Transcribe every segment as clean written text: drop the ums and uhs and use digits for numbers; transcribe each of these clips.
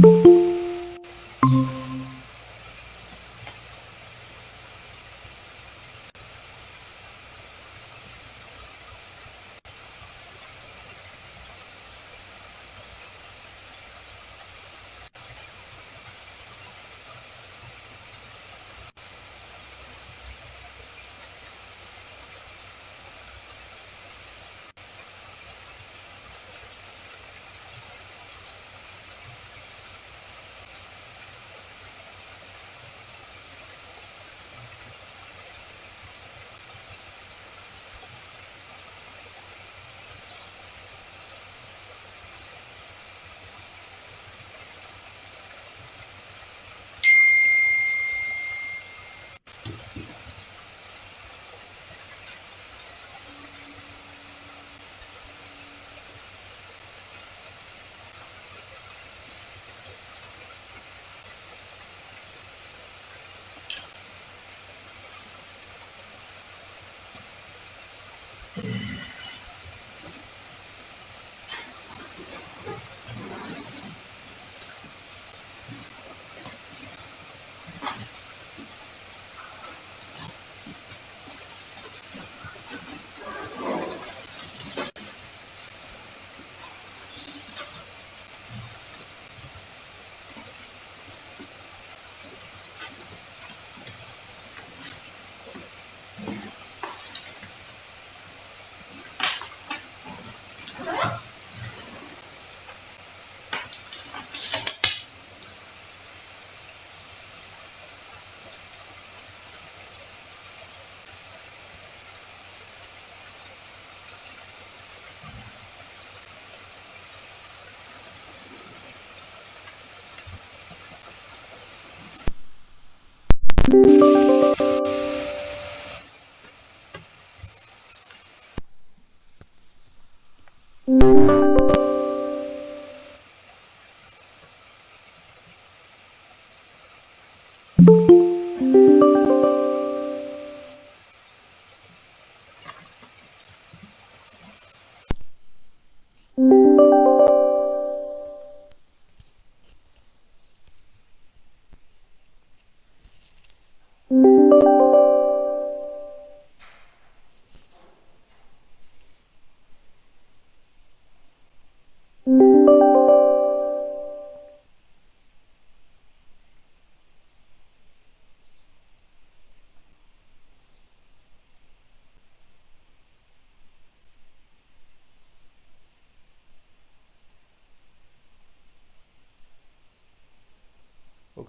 Okay,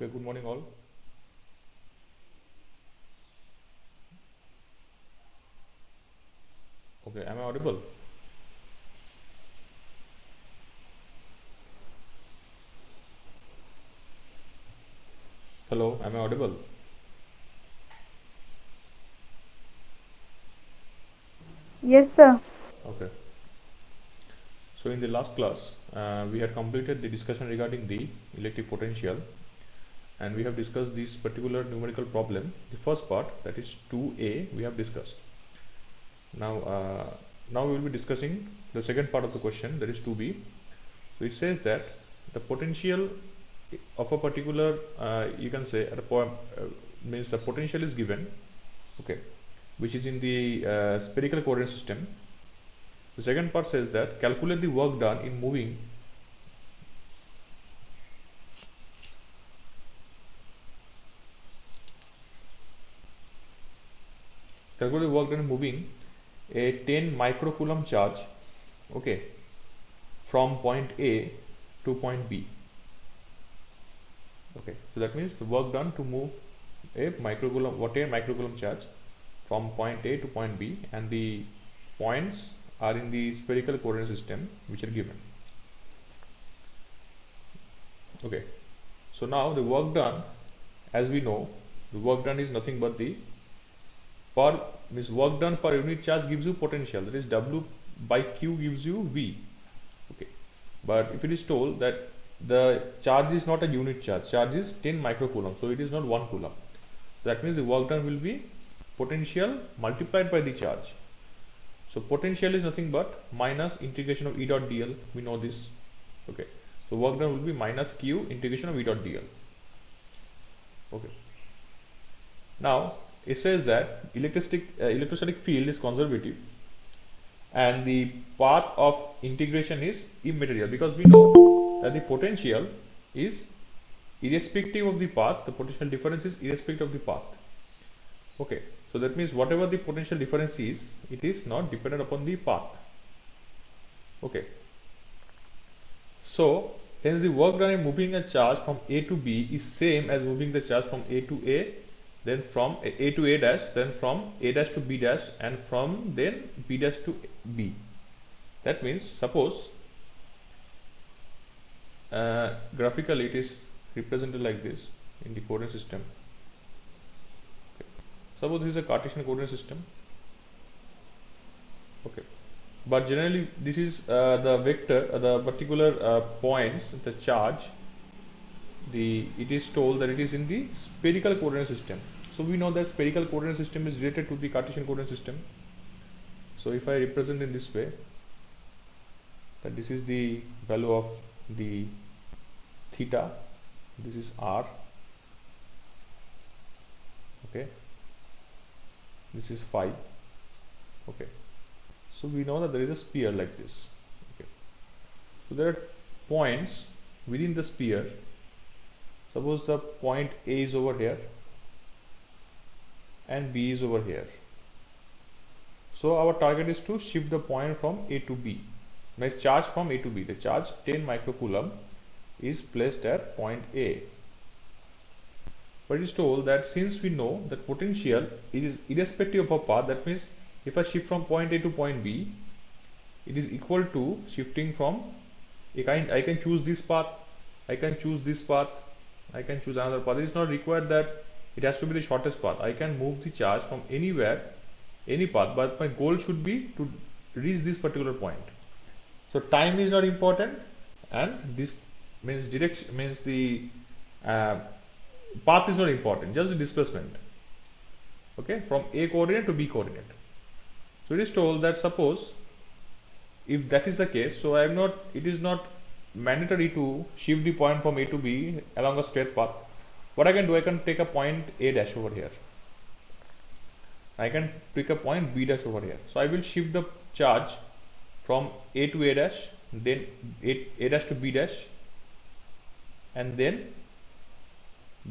good morning all. Okay, am I audible? Hello, am I audible? Yes, sir. Okay. So in the last class, we had completed the discussion regarding the electric potential, and we have discussed this particular numerical problem. The first part, that is 2a, we have discussed. Now we will be discussing the second part of the question, that is 2b. So it says that the potential of a particular, you can say at a point, means the potential is given, okay, which is in the spherical coordinate system. The second part says that calculate the work done in moving a 10 microcoulomb charge, okay, from point A to point B. Okay, so that means the work done to move a microcoulomb charge from point A to point B, and the points are in the spherical coordinate system which are given. Okay, so now the work done, as we know, the work done is nothing but the work done per unit charge gives you potential, that is W by Q gives you V. Okay, but if it is told that the charge is not a unit charge is 10 microcoulomb, so it is not 1 coulomb. That means the work done will be potential multiplied by the charge. So potential is nothing but minus integration of E dot dl, we know this. Okay, So work done will be minus q integration of E dot dl. Okay. Now it says that electrostatic field is conservative and the path of integration is immaterial, because we know that the potential is irrespective of the path. The potential difference is irrespective of the path. Okay, so that means whatever the potential difference is, it is not dependent upon the path. Okay, so hence the work done in moving a charge from A to B is same as moving the charge from A to A, then from A to A dash, then from A dash to B dash, and from then B dash to B. That means suppose graphically it is represented like this in the coordinate system. Okay. Suppose this is a Cartesian coordinate system. Okay, but generally this is the vector, the particular points, the charge. It is told that it is in the spherical coordinate system. So we know that spherical coordinate system is related to the Cartesian coordinate system. So if I represent in this way, that this is the value of the theta, this is r, okay, this is phi. Okay, so we know that there is a sphere like this. Okay, so there are points within the sphere. Suppose the point A is over here and B is over here. So our target is to shift the point from A to B. My charge from A to B, the charge 10 microcoulomb is placed at point A. But it is told that since we know that potential is irrespective of a path, that means if I shift from point A to point B, it is equal to shifting from I can choose this path, I can choose this path, I can choose another path. It is not required that it has to be the shortest path. I can move the charge from anywhere, any path, but my goal should be to reach this particular point. So time is not important, and this means direction, means the path is not important, just the displacement. Okay, from A coordinate to B coordinate. So it is told that suppose if that is the case, so I am not, it is not mandatory to shift the point from A to B along a straight path. What I can do, I can take a point A dash over here, I can pick a point B dash over here. So I will shift the charge from A to A dash, then A dash to B dash, and then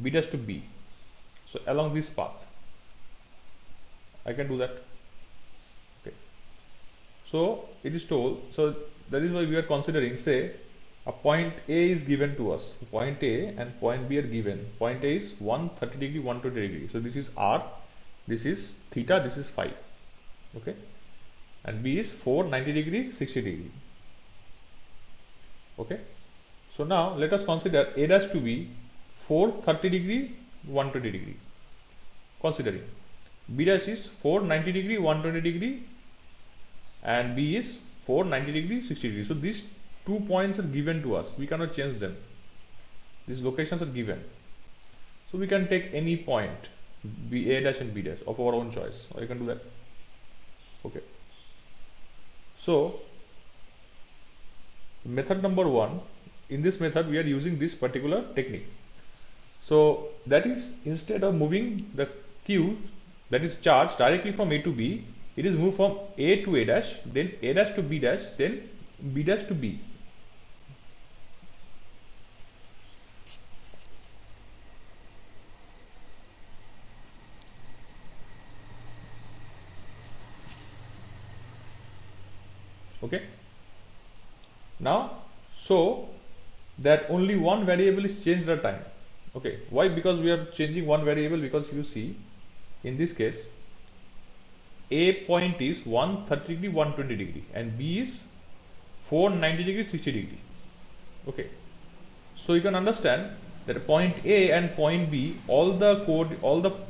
B dash to B. So along this path I can do that. Okay, so it is told, so that is why we are considering, say a point A is given to us, point A and point B are given. Point A is 130 degree, 120 degree. So this is R, this is theta, this is phi. Okay, and B is 490 degree, 60 degree. Okay, so now let us consider A dash to B 430 degree, 120 degree. Considering B dash is 490 degree, 120 degree, and B is 490 degree, 60 degree. So these 2 points are given to us, we cannot change them. These locations are given, so we can take any point, B A dash and B dash of our own choice, or you can do that. Okay, so method number 1, in this method we are using this particular technique. So that is, instead of moving the Q, that is charge, directly from A to B, it is moved from A to A dash, then A dash to B dash, then B dash to B. Okay, now so that only one variable is changed at a time. Okay, why? Because we are changing one variable, because you see in this case A point is 130 degree, 120 degree, and B is 490 degree, 60 degree. Okay, so you can understand that point A and point B, all the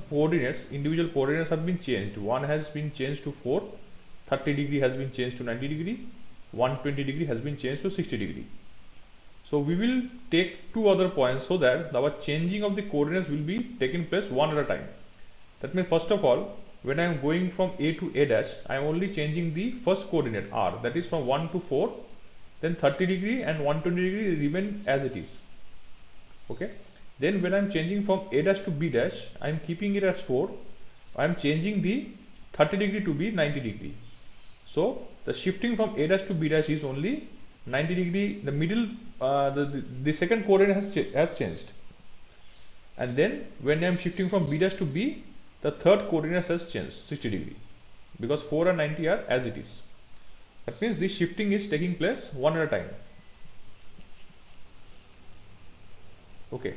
coordinates, individual coordinates have been changed. One has been changed to 430 degree, has been changed to 90 degree, 120 degree has been changed to 60 degree. So we will take 2 other points, so that our changing of the coordinates will be taking place one at a time. That means first of all, when I am going from A to A dash, I am only changing the first coordinate R, that is from 1 to 4, then 30 degree and 120 degree remain as it is. Okay, then when I am changing from A dash to B dash, I am keeping it as 4. I am changing the 30 degree to be 90 degree. So the shifting from A dash to B dash is only 90 degree. The middle, the second coordinate has changed. And then when I am shifting from B dash to B, the third coordinate has changed 60 degree, because 4 and 90 are as it is. That means this shifting is taking place one at a time. Okay.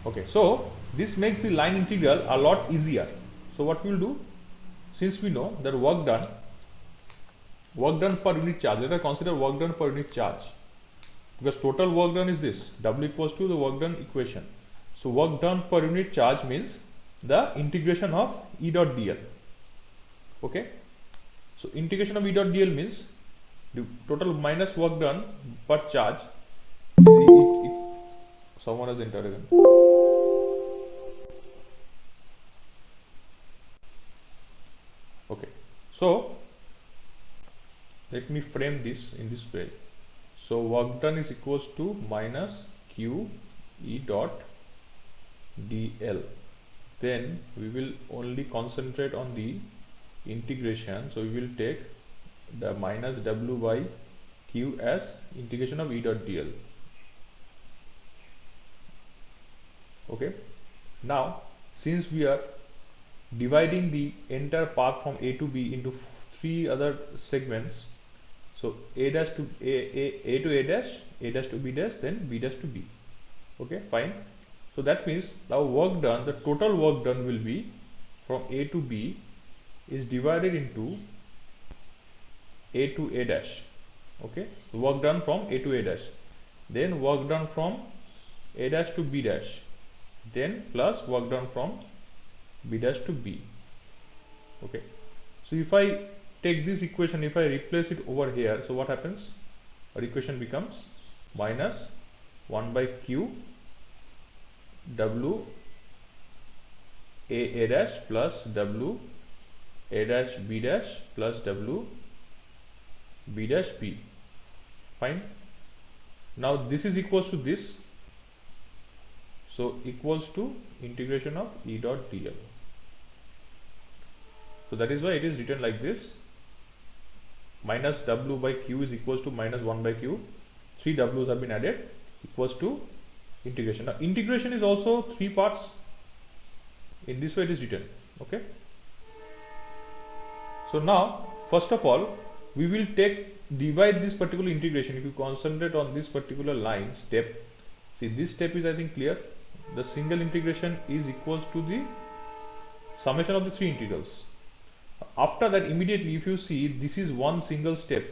Okay, so this makes the line integral a lot easier. So what we will do, since we know that work done per unit charge, let us consider work done per unit charge, because total work done is this, W equals to the work done equation. So work done per unit charge means the integration of E dot dl. Okay, so integration of E dot dl means the total minus work done per charge. See, someone has entered again. Okay, so let me frame this in this way. So work done is equals to minus Q E dot dl. Then we will only concentrate on the integration. So we will take the minus W by Q as integration of E dot dl. Okay, now since we are dividing the entire path from A to B into 3 other segments, so A dash to A to A dash to B dash, then B dash to B. Okay, fine. So that means our work done, the total work done will be from A to B is divided into A to A dash. Okay, work done from A to A dash, then work done from A dash to B dash, then plus work done from B dash to B. Okay, so if I take this equation, if I replace it over here, so what happens? Our equation becomes minus 1 by Q W A dash plus W A dash B dash plus W B dash B. Fine. Now this is equals to this, so equals to integration of E dot dl. So that is why it is written like this. Minus W by Q is equals to minus 1 by Q. 3 W's have been added, equals to integration. Now integration is also 3 parts. In this way it is written. Okay. So now first of all we will divide this particular integration. If you concentrate on this particular line step, see this step is I think clear. The single integration is equals to the summation of the 3 integrals. After that, immediately if you see, this is one single step.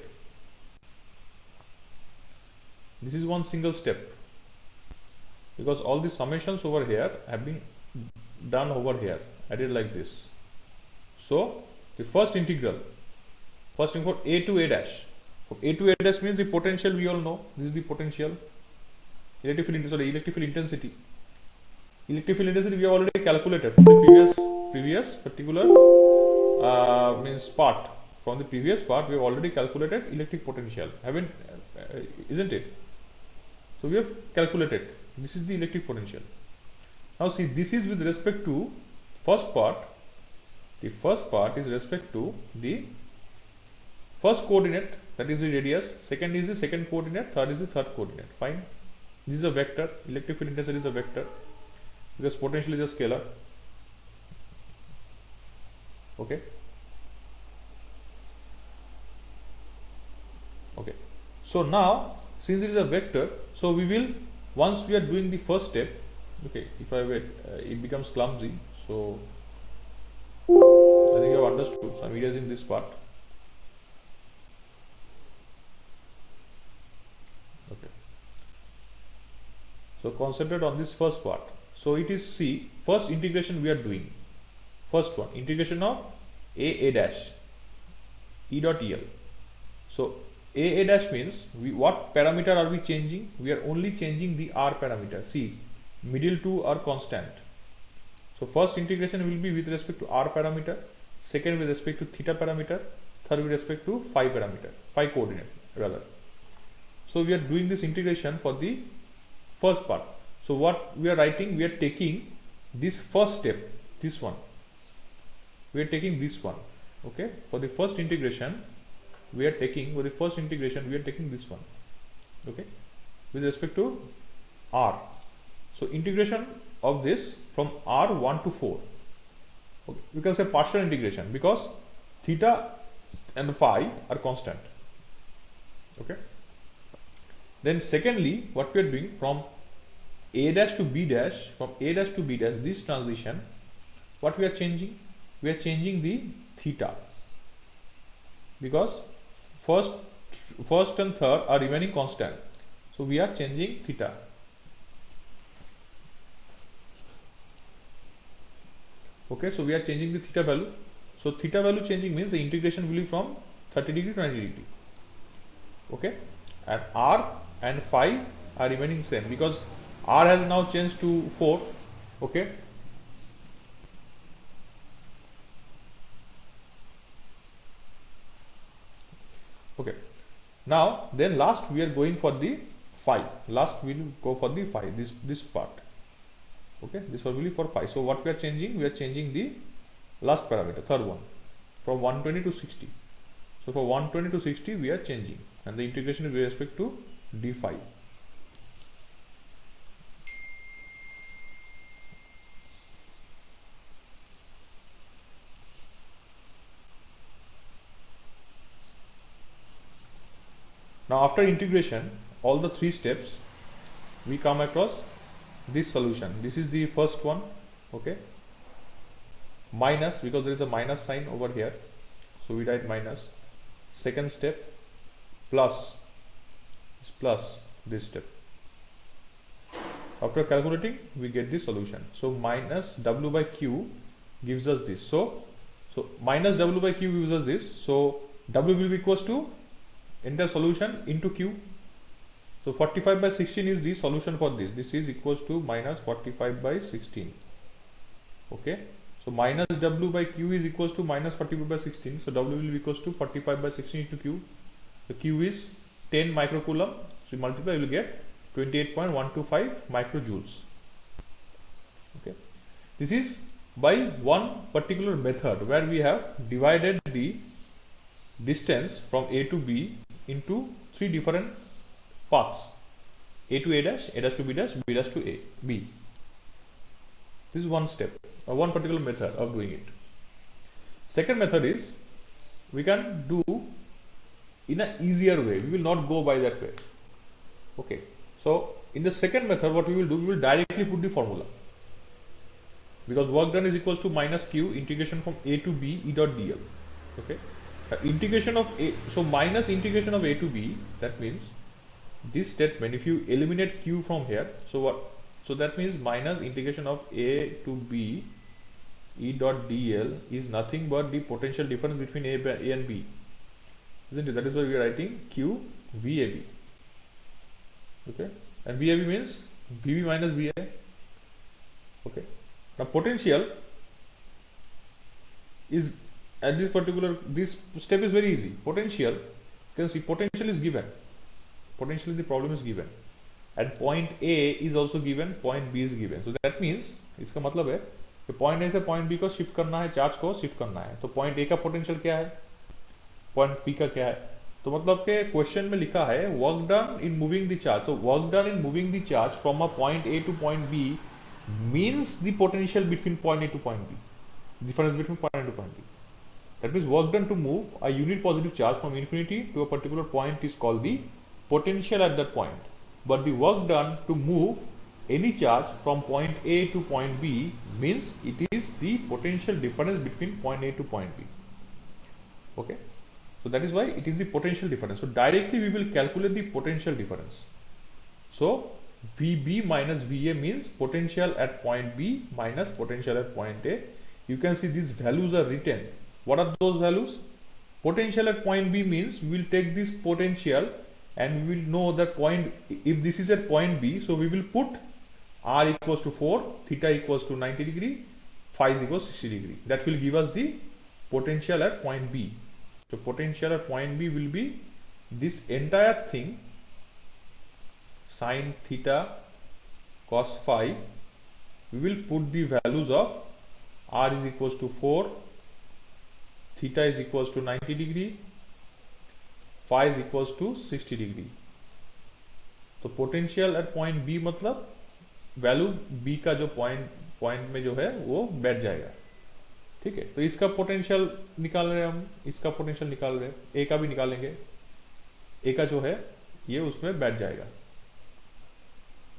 This is one single step, because all the summations over here have been done over here, added like this. So the first integral for A to A dash. From A to A dash means the potential, we all know. This is the potential. Electric field intensity. Electric field intensity we have already calculated from the previous particular means part. From the previous part we have already calculated electric potential, haven't isn't it? So we have calculated, this is the electric potential. Now see, this is with respect to first part. The first part is respect to the first coordinate, that is the radius. Second is the second coordinate. Third is the third coordinate. Fine. This is a vector. Electric field intensity is a vector, because potential is a scalar. Okay. Okay. So now, since it is a vector, so we will, once we are doing the first step, okay, if I wait, it becomes clumsy. So I think you have understood. So I'm erasing this part. Okay. So concentrate on this first part. So it is, see, first integration we are doing. First one, integration of A dash E dot EL. So A dash means what parameter are we changing? We are only changing the R parameter. See, middle two are constant. So first integration will be with respect to r parameter, second with respect to theta parameter, third with respect to phi parameter, phi coordinate rather. So we are doing this integration for the first part. So what we are writing, we are taking this first step, this one. We are taking this one. Okay. For the first integration, we are taking this one. Okay. With respect to r. So integration of this from r1 to 4. Okay. We can say partial integration because theta and phi are constant. Okay. Then secondly, what we are doing from a dash to b dash, this transition, what we are changing? We are changing the theta because first and third are remaining constant. So we are changing theta. Okay, so we are changing the theta value. So theta value changing means the integration will be from 30 degree to 90 degree. Okay, and r and phi are remaining same because r has now changed to 4. Okay. Okay. Now then last we are going for the phi. Last we will go for the phi, this part. Okay, this one will be for phi. So what we are changing? We are changing the last parameter, third one, from 120 to 60. So for 120 to 60 we are changing, and the integration is with respect to d phi. Now after integration, all the three steps, we come across this solution. This is the first one. Okay, minus, because there is a minus sign over here, so we write minus. Second step, plus this step. After calculating, we get the solution. So minus w by q gives us this. So minus w by q gives us this. So w will be equals to entire solution into q. So 45 by 16 is the solution for this. This is equals to minus 45 by 16. Okay. So minus w by q is equals to minus 45 by 16. So w will be equals to 45 by 16 into q. The q is 10 microcoulomb. So you multiply, you will get 28.125 microjoules. Okay. This is by one particular method where we have divided the distance from a to b into three different paths: a to a dash to b dash, b dash to a b. This is one step or one particular method of doing it. Second method is we can do in an easier way. We will not go by that way. Okay. So in the second method, what we will do, we will directly put the formula, because work done is equals to minus q integration from a to b e dot dl. Okay. Integration of a, so minus integration of a to b, that means this statement, if you eliminate q from here, so what? So that means minus integration of a to b e dot dl is nothing but the potential difference between a and b, isn't it? That is why we are writing q VAB. Okay, and VAB means VB minus VA. Okay, now potential is at this particular, this step is very easy. Potential, you can see potential is given. Potential in the problem is given, and point A is also given, point B is given. So that means इसका मतलब है कि point A से point B को shift करना है, charge को shift करना है. तो point A का potential क्या है, point B का क्या है? तो मतलब के question में लिखा है work done in moving the charge. तो work done in moving the charge from a point A to point B means the potential between point A to point B, difference between point A to point B. That means work done to move a unit positive charge from infinity to a particular point is called the potential at that point. But the work done to move any charge from point A to point B means it is the potential difference between point A to point B. Okay, so that is why it is the potential difference. So directly we will calculate the potential difference. So VB minus VA means potential at point B minus potential at point A. You can see these values are written. What are those values? Potential at point B means we will take this potential and we will know that point, if this is at point B, so we will put r equals to 4, theta equals to 90 degree, phi is equals 60 degree. That will give us the potential at point B. So potential at point B will be this entire thing sine theta cos phi. We will put the values of r is equals to 4, theta is equals to 90 degree, phi is equals to 60 degree. तो potential at point B मतलब value B का जो point में जो है वो बैठ जाएगा, ठीक है। तो इसका पोटेंशियल निकाल रहे हैं हम, इसका पोटेंशियल निकाल रहे हैं, ए का भी निकालेंगे, ए का जो है ये उसमें बैठ जाएगा।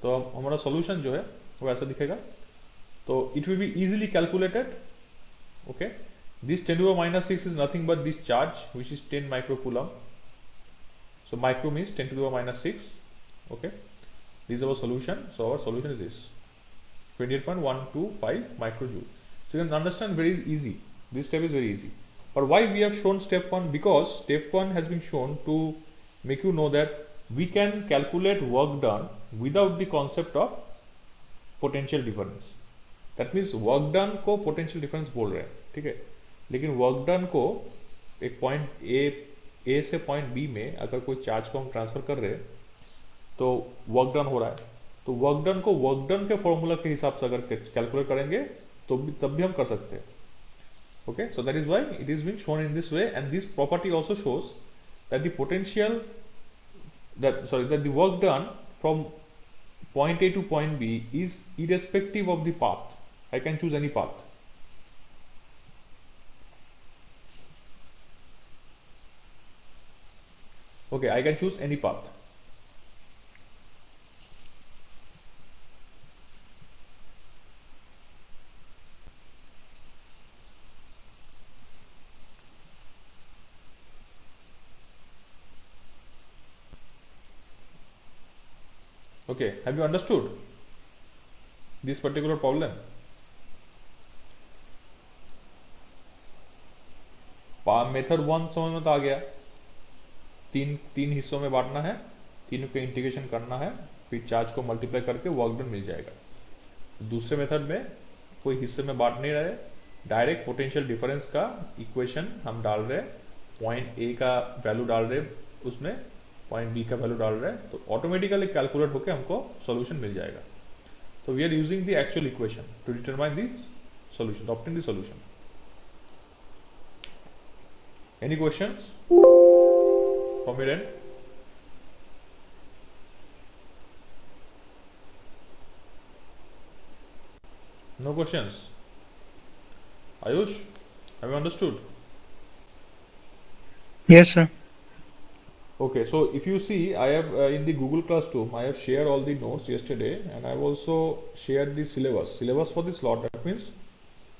तो हमारा सॉल्यूशन जो है वो ऐसा दिखेगा। तो it will be easily calculated, okay. This 10 to the minus 6 is nothing but this charge which is 10 microcoulomb. So micro means 10 to the minus 6, okay. This is our solution. So our solution is this 28.125 microjoule. So you can understand very easy, this step is very easy. But why we have shown step 1? Because step 1 has been shown to make you know that we can calculate work done without the concept of potential difference. That means work done को potential difference बोल रहे हैं, ठीक है। लेकिन work done को एक point A से पॉइंट बी में अगर कोई चार्ज को हम ट्रांसफर कर रहे हैं तो वर्क डन हो रहा है, तो वर्क डन को वर्क डन के फॉर्मूला के हिसाब से अगर कैलकुलेट करेंगे तो तब भी हम कर सकते हैं, okay. So that is why it is being shown in this way, and this property also shows that the potential that the work done from point A to point B is irrespective of the path. I can choose any path, okay, I can choose any path. Okay, have you understood this particular problem? Method 1 समझ में तो आ गया। तीन हिस्सों में बांटना है, तीनों को इंटीग्रेशन करना है, फिर चार्ज को मल्टीप्लाई करके वर्क डन मिल जाएगा। दूसरे मेथड में कोई हिस्से में बांट नहीं रहे, डायरेक्ट पोटेंशियल डिफरेंस का इक्वेशन हम डाल रहे हैं, पॉइंट ए का वैल्यू डाल रहे हैं, उसमें पॉइंट बी का वैल्यू डाल रहे हैं, तो ऑटोमेटिकली कैलकुलेट होकर हमको सॉल्यूशन मिल जाएगा। तो we are using the actual equation to determine the solution, to obtain the solution. Any questions from your end? No questions? Ayush, have you understood? Yes, sir. Okay, so if you see, I have in the Google Classroom, I have shared all the notes yesterday, and I have also shared the syllabus for this lot. That means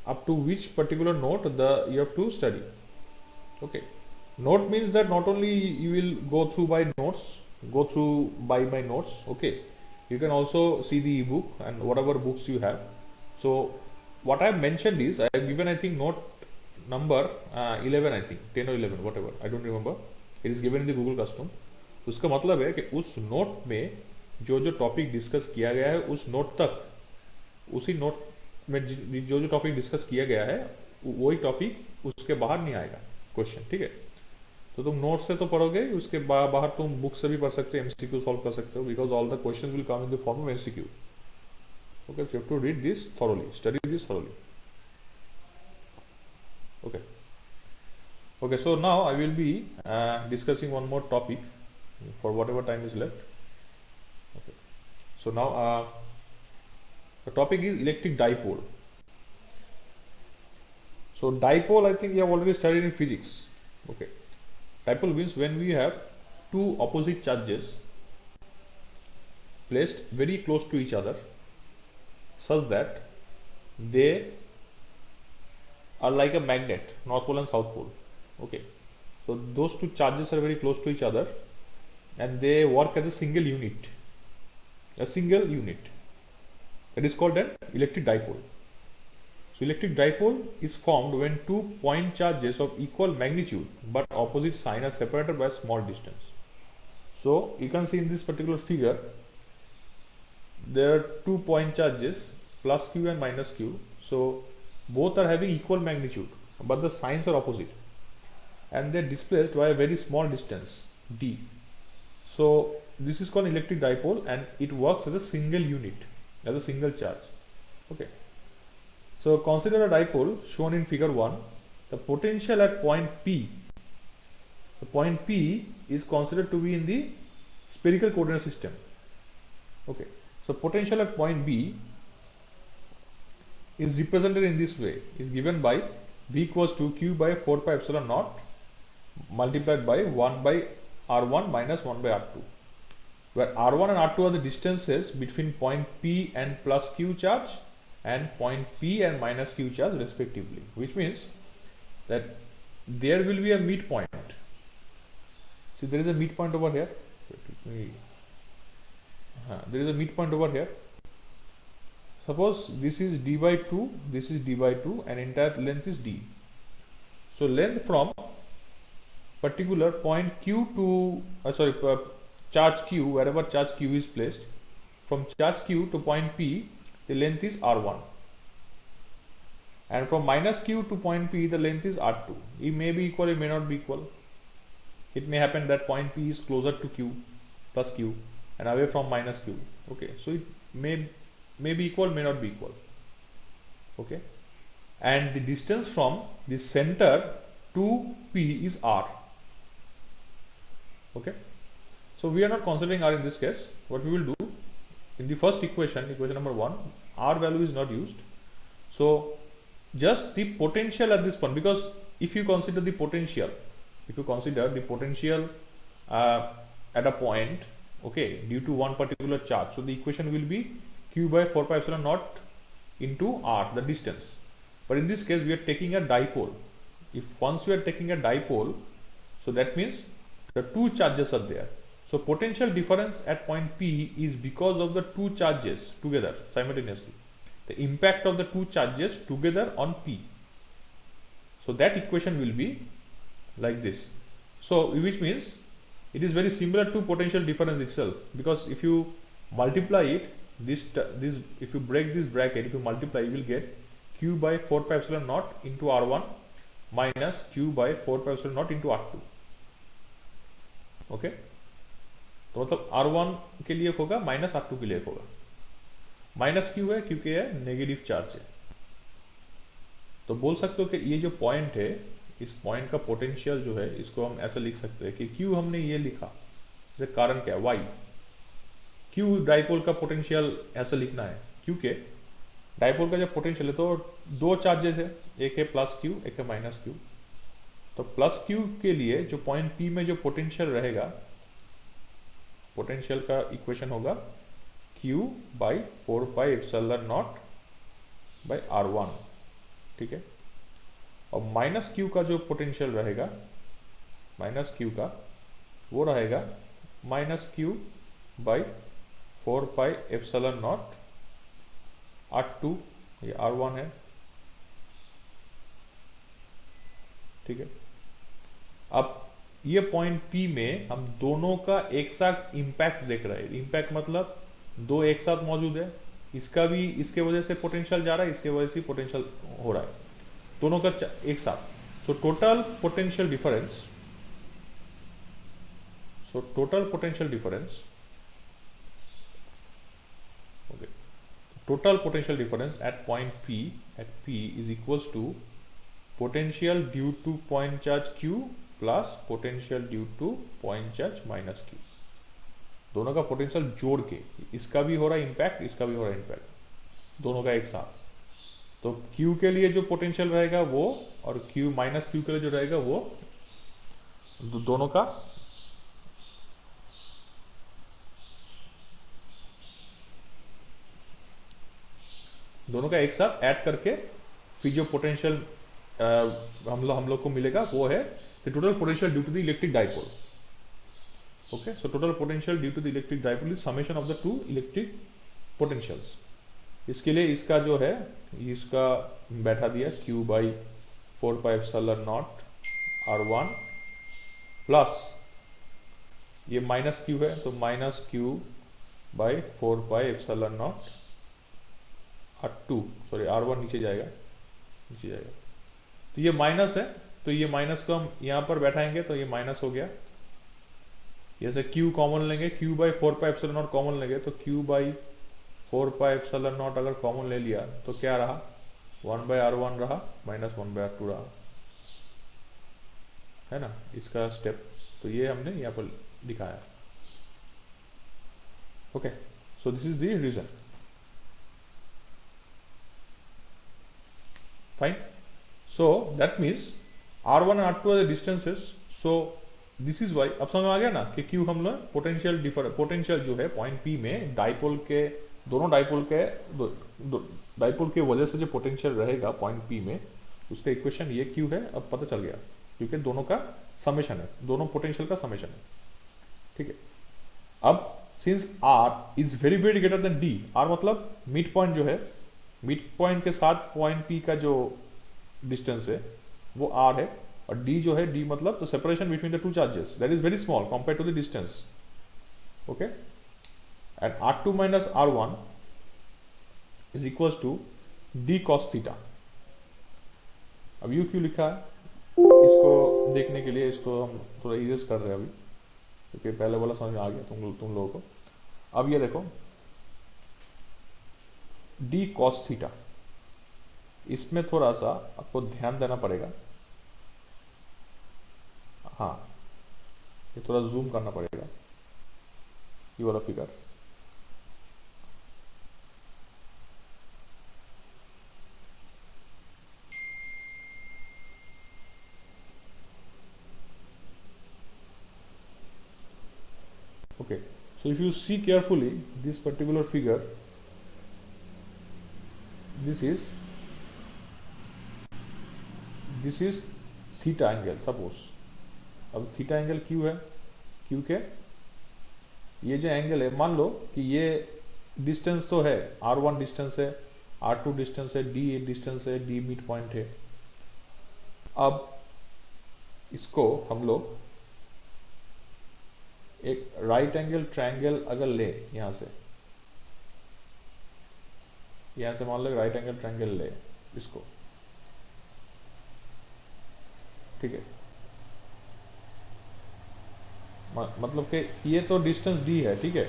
up to which particular note you have to study. Okay. Note means that not only you will go through by my notes, okay, you can also see the ebook and whatever books you have. So what I have mentioned is, I have given, I think, note number 11, I think 10 or 11, whatever, I don't remember. It is given in the Google Classroom. उसका मतलब है कि उस note में जो topic discuss किया गया है, उस नोट तक, उसी नोट में जो टॉपिक डिस्कस किया गया है वही टॉपिक उसके बाहर नहीं आएगा क्वेश्चन, ठीक है। तो तुम नोट से तो पढ़ोगे, उसके बाहर तुम बुक से भी पढ़ सकते हो, एमसीक्यू सॉल्व कर सकते हो, because all the questions will come in the form of MCQ. Okay, so you have to read this thoroughly, study this thoroughly. Okay, okay, so now I will be discussing one more topic for whatever time is left. Okay, so now the topic is electric dipole. So dipole, I think you have already studied in physics. Okay, dipole means when we have two opposite charges placed very close to each other such that they are like a magnet, north pole and south pole. Okay, so those two charges are very close to each other and they work as a single unit, that is called an electric dipole. So electric dipole is formed when two point charges of equal magnitude but opposite sign are separated by a small distance. So you can see in this particular figure, there are 2 point charges, plus q and minus q. So both are having equal magnitude, but the signs are opposite, and they're displaced by a very small distance d. So this is called electric dipole, and it works as a single unit, as a single charge. Okay. So consider a dipole shown in figure 1. The potential at point P, the point P is considered to be in the spherical coordinate system. Okay. So potential at point B is represented in this way, is given by V equals to Q by 4 pi epsilon naught multiplied by 1 by R1 minus 1 by R2, where R1 and R2 are the distances between point P and plus Q charge and point P and minus Q charge respectively, which means that there will be a midpoint. See, there is a midpoint over here. There is a midpoint over here. Suppose this is d by 2, this is d by 2, and entire length is d. So length from particular point Q to charge Q, wherever charge Q is placed, from charge Q to point P, the length is R1, and from minus Q to point P, the length is R2. It may be equal, it may not be equal. It may happen that point P is closer to Q, plus Q, and away from minus Q. Okay, so it may be equal, may not be equal. Okay, and the distance from the center to P is R. Okay, so we are not considering R in this case. What we will do in the first equation, equation number 1, R value is not used. So just the potential at this point, because if you consider the potential, at a point, okay, due to one particular charge, so the equation will be Q by 4 pi epsilon naught into R, the distance. But in this case, we are taking a dipole. If once we are taking a dipole, so that means the two charges are there. So potential difference at point P is because of the two charges together simultaneously. The impact of the two charges together on P. So that equation will be like this. So which means it is very similar to potential difference itself, because if you multiply it, if you break this bracket, if you multiply, you will get Q by 4 pi epsilon naught into R1 minus Q by 4 pi epsilon naught into R2. Okay, तो मतलब R1 के लिए होगा minus R2 के लिए होगा. Minus क्यों है? क्योंकि यह नेगेटिव चार्ज है. तो बोल सकते हो कि ये जो पॉइंट है, इस पॉइंट का पोटेंशियल जो है, इसको हम ऐसा लिख सकते हैं कि क्यों हमने ये लिखा, इसका कारण क्या है, वाई. क्यों डाइपोल का पोटेंशियल ऐसा लिखना है? क्योंकि डाइपोल का जब पोटेंशियल है तो दो चार्जेस है, एक है प्लस क्यू, एक है माइनस क्यू. तो प्लस क्यू के लिए जो पॉइंट पी में जो पोटेंशियल रहेगा, पोटेंशियल का इक्वेशन होगा Q by 4 pi epsilon not by R1. ठीक है. और माइनस क्यू का जो पोटेंशियल रहेगा, माइनस क्यू का, वो रहेगा minus Q by 4 pi epsilon not R2, ये R1 है. ठीक है. अब ये पॉइंट P में हम दोनों का एक साथ इंपैक्ट देख रहे हैं. इंपैक्ट मतलब दो एक साथ मौजूद है, इसका भी इसके वजह से पोटेंशियल जा रहा है, इसके वजह से पोटेंशियल हो रहा है, दोनों का एक साथ. So total potential difference, okay, total potential difference at point P is equals to potential due to point charge Q plus potential due to point charge minus Q. दोनों का पोटेंशियल जोड़ के, इसका भी हो रहा है इंपैक्ट, इसका भी हो रहा है इंपैक्ट, दोनों का एक साथ. तो Q के लिए जो पोटेंशियल रहेगा वो, और Q माइनस Q के लिए जो रहेगा वो, दोनों का एक साथ ऐड करके फिर जो पोटेंशियल हम लोग को मिलेगा वो है the total potential due to the electric dipole. Okay, so total potential due to the electric dipole is summation of the two electric potentials. इसके लिए इसका जो है, इसका बैठा दिया Q by 4 pi epsilon not R1 plus ये minus Q है, तो minus Q by 4 pi epsilon not R2, sorry R1 नीचे जाएगा, नीचे जाएगा। तो ये माइनस है, तो ये माइनस को हम यहाँ पर बैठाएंगे तो ये माइनस हो गया। जैसे Q कॉमन लेंगे, Q by 4 pi epsilon not common लेंगे, तो Q by 4 pi epsilon not अगर कॉमन ले लिया तो क्या रहा, 1 बाई R1 रहा माइनस 1 बाई R2 रहा, है ना इसका स्टेप। तो ये हमने यहाँ पर दिखाया। Okay, so this is the reason. Fine, so that means R1 and R2 are the distances, so this is why। अब समझ में आ गया ना कि क्यों हम लोग पोटेंशियल जो है पॉइंट P में डाइपोल के, दोनों डाइपोल के वजह से जो पोटेंशियल रहेगा पॉइंट P में, उसका इक्वेशन ये क्यों है अब पता चल गया, क्योंकि दोनों का समेशन है, दोनों पोटेंशियल का समेशन है। ठीक है, अब since R is very very greater than D, R मतलब मिड पॉइंट जो है, मिड पॉइंट के साथ पॉइंट P का जो डिस्टेंस है वो R है, और D जो है, D मतलब तो separation between the two charges that is very small compare to the distance. Okay, and R2 minus R1 is equal to D cos theta. अब यू क्यों लिखा है, इसको देखने के लिए इसको हम थोड़ा इरेज कर रहे हैं अभी, क्योंकि पहले वाला समझ में आ गया तुम लोगों को। अब ये देखो D cos थीटा, इसमें थोड़ा सा आपको ध्यान देना पड़ेगा। हाँ, ये थोड़ा जूम करना पड़ेगा ये वाला figure. Okay, so if you see carefully this particular figure, this is theta angle suppose। अब थीटा एंगल क्यों है, क्योंकि ये जो एंगल है, मान लो कि ये डिस्टेंस तो है, R1 डिस्टेंस है, R2 डिस्टेंस है, D डिस्टेंस है, D मिड पॉइंट है। अब इसको हम लोग एक राइट एंगल ट्रायंगल अगर ले, यहां से मान लो राइट एंगल ट्रायंगल ले इसको, ठीक है, मतलब कि ये तो डिस्टेंस D है, ठीक है।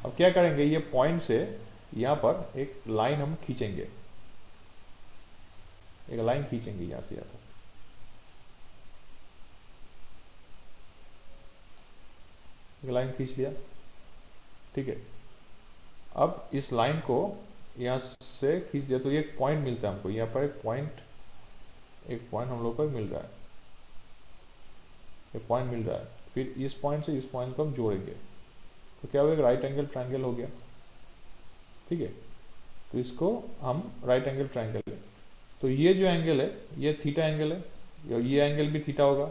अब क्या करेंगे, ये पॉइंट से यहां पर एक लाइन हम खींचेंगे, एक लाइन खींचेंगे यहां से, यहां पर एक लाइन खींच लिया, ठीक है। अब इस लाइन को यहां से खींच दिया तो ये एक पॉइंट मिलता है हमको, यहां पर एक पॉइंट हम लोग को मिल रहा है, एक पॉइंट मिल रहा है। फिर इस पॉइंट से इस पॉइंट को हम जोड़ेंगे तो क्या होगा, राइट एंगल ट्रायंगल हो गया, ठीक है। तो इसको हम राइट एंगल ट्रायंगल है, तो ये जो एंगल है ये थीटा एंगल है, ये एंगल भी थीटा होगा,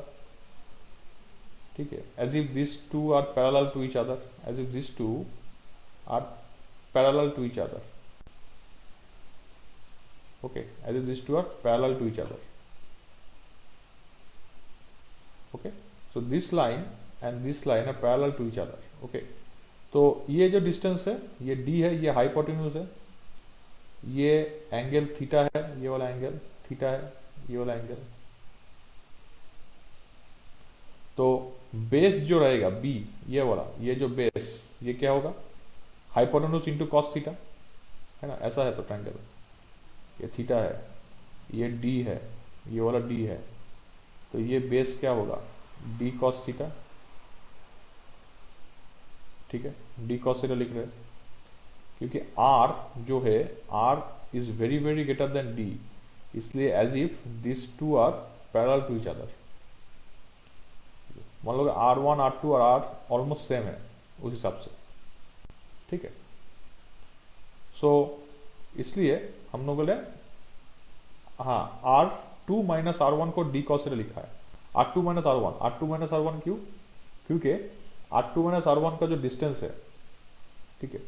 ठीक है। As if this two are parallel to each other, as if this two are parallel to each other, okay, as if these two are parallel to each other, okay, so this line and this line are parallel to each other, okay। तो ये जो distance है ये D है, ये hypotenuse है, ये angle theta है, ये वाला एंगल थीटा है, ये वाला एंगल। तो बेस जो रहेगा B, ये वाला, ये जो बेस, ये क्या होगा, हाइपोटेन्यूज इंटू कॉस थीटा, है ना, ऐसा है। तो ट्रायंगल ये थीटा है, ये D है, ये वाला D है, तो ये बेस क्या होगा, D cos थीटा, ठीक है, D cos थीटा लिख रहे हैं, क्योंकि R जो है, R is very very greater than D, इसलिए as if this two are parallel to each other. मान लो R1 R2 और R ऑलमोस्ट सेम है उस हिसाब से, ठीक है। सो इसलिए हम लोगों ने हाँ R2 माइनस R1 को D cos थीटा लिखा है, R2 माइनस R1 क्यों, क्योंकि R2 माइनस R1 का जो डिस्टेंस है, ठीक है,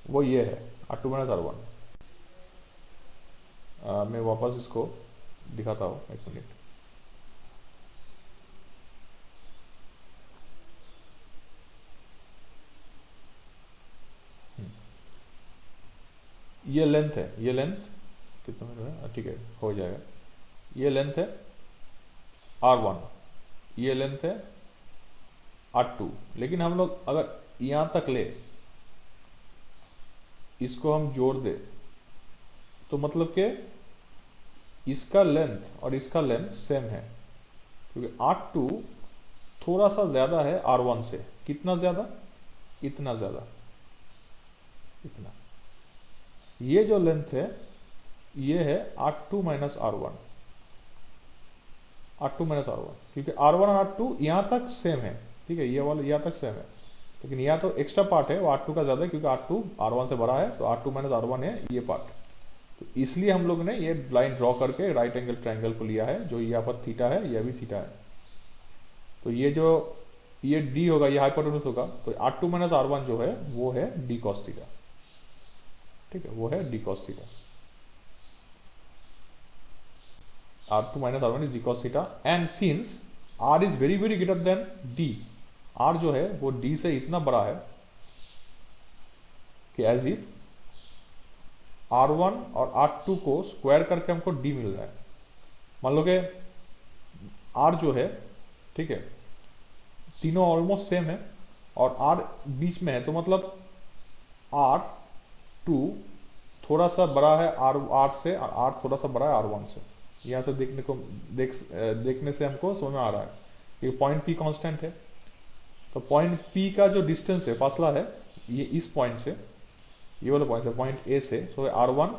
वो ये है R2 माइनस R1। मैं वापस इसको दिखाता हूँ, एक मिनट। ये लेंथ है, ये लेंथ कितना मीटर है, ठीक है हो जाएगा। ये लेंथ है R1, ये लेंथ है R2। लेकिन हम लोग अगर यहाँ तक ले, इसको हम जोड़ दे, तो मतलब कि इसका लेंथ और इसका लेंथ सेम है, क्योंकि R2 थोड़ा सा ज़्यादा है R1 से। कितना ज़्यादा? इतना ज़्यादा, इतना। ये जो लेंथ है ये है R2 minus R1, R2 minus R1, क्योंकि R1 और R2 यहाँ तक सेम है, ठीक है, ये वाला यहाँ तक सेम है, लेकिन यहाँ तो एक्स्ट्रा पार्ट है वो R2 का ज़्यादा है, क्योंकि R2 R1 से बड़ा है, तो R2 माइनस R1 है ये पार्ट। तो इसलिए हम लोग ने ये लाइन ड्रॉ करके राइट एंगल ट्रायंगल को लिया है, जो यहाँ पर थीटा है, यह भी थीटा है। तो ये जो ये D होगा, ये हाइपोटेन्यूज होगा, तो R2 माइनस R1 जो है वो है D cos थीटा, ठीक है, वो है D cos theta. R2 minus R1 is D cos theta, and since R is very greater than D, R जो है वो D से इतना बड़ा है कि एज इफ R1 और R2 को स्क्वायर करके हमको D मिल रहा है। मान लो कि R जो है, ठीक है, तीनों ऑलमोस्ट सेम है और R बीच में है, तो मतलब R2 थोड़ा सा बड़ा है R से, और R थोड़ा सा बड़ा है R1 से। यहाँ से देखने से हमको समझ में आ रहा है कि पॉइंट P कांस्टेंट है, तो पॉइंट P का जो डिस्टेंस है, फासला है, ये इस पॉइंट से, ये वाला पॉइंट है, पॉइंट A से, तो R1,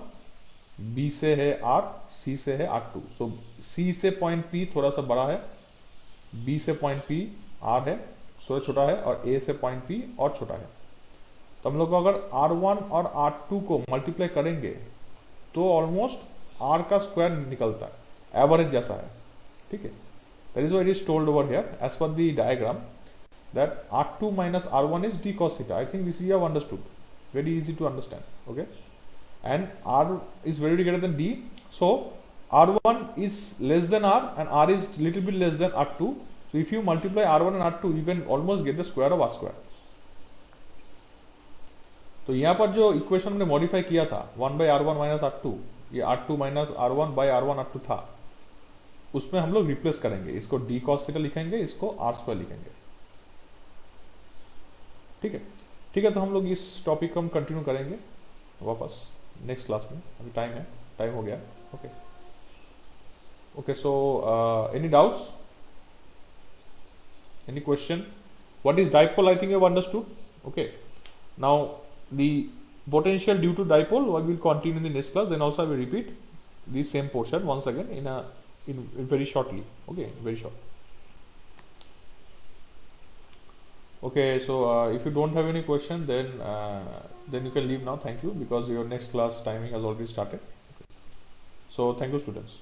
B से है R, C से है R2। सो C से पॉइंट P थोड़ा सा बड़ा है, B से पॉइंट P R है थोड़ा छोटा है, और A से पॉइंट P और छोटा है। तो हम लोग को अगर R1 और R2 को मल्टीप्लाई करेंगे तो ऑलमोस्ट R का स्क्वायर निकलता है, एवरेज जैसा है, ठीक है। That is why it is told over here as per the diagram that R2 minus R1 is D cos theta. I think this you have understood, very easy to understand, okay, and R is very greater than D, so R1 is less than R and R is little bit less than R2. So if you multiply R1 and R2 you can almost get the square of R square. तो यहाँ पर जो equation हमने modify किया था 1 by R1 minus R2, ये R2 minus R1 by R1 R2 था, उसमें हम लोग रिप्लेस करेंगे, इसको D cos थीटा लिखेंगे, इसको R स्क्वायर लिखेंगे, ठीक है। ठीक है, तो हम लोग इस टॉपिक को हम कंटिन्यू करेंगे वापस नेक्स्ट क्लास में, अभी टाइम हो गया, okay okay. So any doubts, any question? What is dipole? I think you have understood, okay. Now the potential due to dipole I will continue in the next class, then also I will repeat the same portion once again in very shortly, okay, very short, okay. So if you don't have any question, then you can leave now. Thank you, because your next class timing has already started, okay. So thank you students.